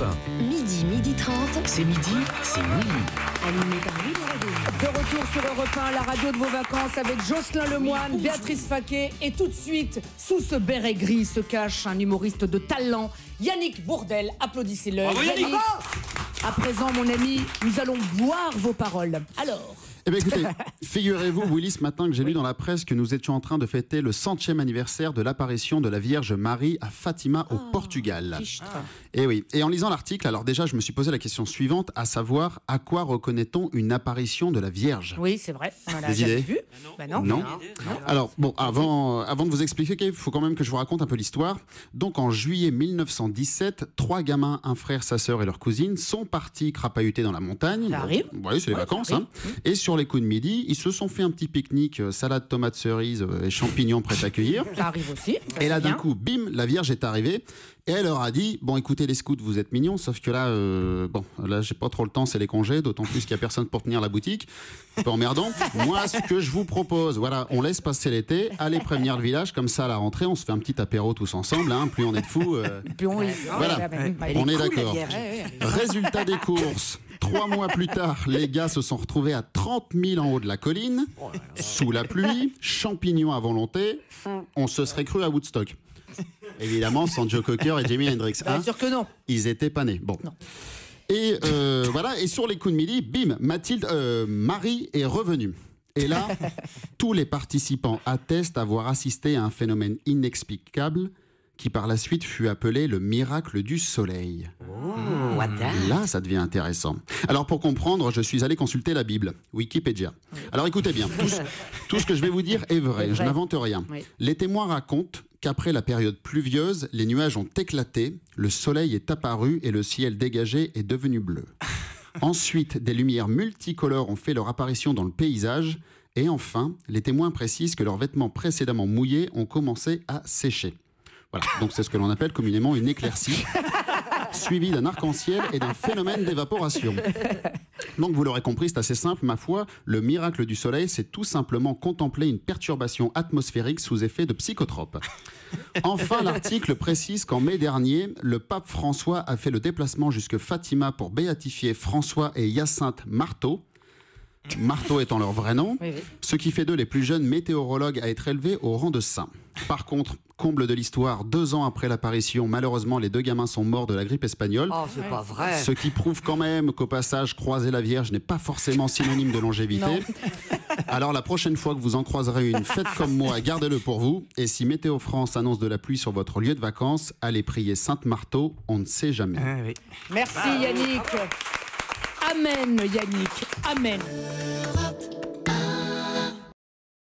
Europe 1. Midi 30. C'est midi, c'est minuit. Animé par Louis Leroy. De retour sur Europe 1, la radio de vos vacances avec Jocelyn Lemoine, Béatrice Faquet et tout de suite, sous ce béret gris se cache un humoriste de talent, Yannick Bourdel. Applaudissez-le. Bravo, Yannick. À présent, mon ami, nous allons boire vos paroles. Alors... Eh bien écoutez, figurez-vous Willy ce matin que j'ai lu dans la presse que nous étions en train de fêter le 100e anniversaire de l'apparition de la Vierge Marie à Fatima au Portugal. Et oui, et en lisant l'article, alors déjà je me suis posé la question suivante, à savoir à quoi reconnaît-on une apparition de la Vierge? Oui, c'est vrai. On l'a Des jamais idées? vu. Bah non. Non. Alors bon, avant de vous expliquer, il faut quand même que je vous raconte un peu l'histoire. Donc en juillet 1917, 3 gamins, un frère, sa sœur et leur cousine, sont partis crapahuter dans la montagne. Ça arrive. Oui, c'est les vacances. Hein. Et sur les coups de midi, ils se sont fait un petit pique-nique, salade, tomate, cerise et champignons prêts à cueillir. Ça arrive aussi. Et là, d'un coup, bim, la Vierge est arrivée. Et elle leur a dit, bon, écoutez les scouts, vous êtes mignons, sauf que là, j'ai pas trop le temps, c'est les congés, d'autant plus qu'il y a personne pour tenir la boutique. Un peu emmerdant. Moi, ce que je vous propose, voilà, on laisse passer l'été, allez prévenir le village, comme ça, à la rentrée, on se fait un petit apéro tous ensemble, hein, plus on est de fous. Puis on Voilà, on est d'accord. Résultat des courses. 3 mois plus tard, les gars se sont retrouvés à 30 000 en haut de la colline, sous la pluie, champignons à volonté. On se serait cru à Woodstock. Évidemment, sans Joe Cocker et Jimi Hendrix. Bien sûr que non. Ils étaient pas nés. Bon. Non. Et voilà, et sur les coups de midi, bim, Marie est revenue. Et là, tous les participants attestent avoir assisté à un phénomène inexplicable qui par la suite fut appelé le miracle du soleil. Là, ça devient intéressant. Alors pour comprendre, je suis allé consulter la Bible, Wikipédia. Alors écoutez bien, tout ce que je vais vous dire est vrai, je n'invente rien. Oui. Les témoins racontent qu'après la période pluvieuse, les nuages ont éclaté, le soleil est apparu et le ciel dégagé est devenu bleu. Ensuite, des lumières multicolores ont fait leur apparition dans le paysage. Et enfin, les témoins précisent que leurs vêtements précédemment mouillés ont commencé à sécher. Voilà, donc c'est ce que l'on appelle communément une éclaircie, suivie d'un arc-en-ciel et d'un phénomène d'évaporation. Donc vous l'aurez compris, c'est assez simple, ma foi, le miracle du soleil, c'est tout simplement contempler une perturbation atmosphérique sous effet de psychotropes. Enfin, l'article précise qu'en mai dernier, le pape François a fait le déplacement jusque Fatima pour béatifier François et Hyacinthe Marteau. Marteau étant leur vrai nom, ce qui fait d'eux les plus jeunes météorologues à être élevés au rang de saints. Par contre, comble de l'histoire, 2 ans après l'apparition, malheureusement, les 2 gamins sont morts de la grippe espagnole. Oh, c'est pas vrai. Ce qui prouve quand même qu'au passage, croiser la Vierge n'est pas forcément synonyme de longévité. Non. Alors la prochaine fois que vous en croiserez une, faites comme moi, gardez-le pour vous. Et si Météo France annonce de la pluie sur votre lieu de vacances, allez prier Sainte Marteau, on ne sait jamais. Merci Yannick. Amen Yannick. Amen.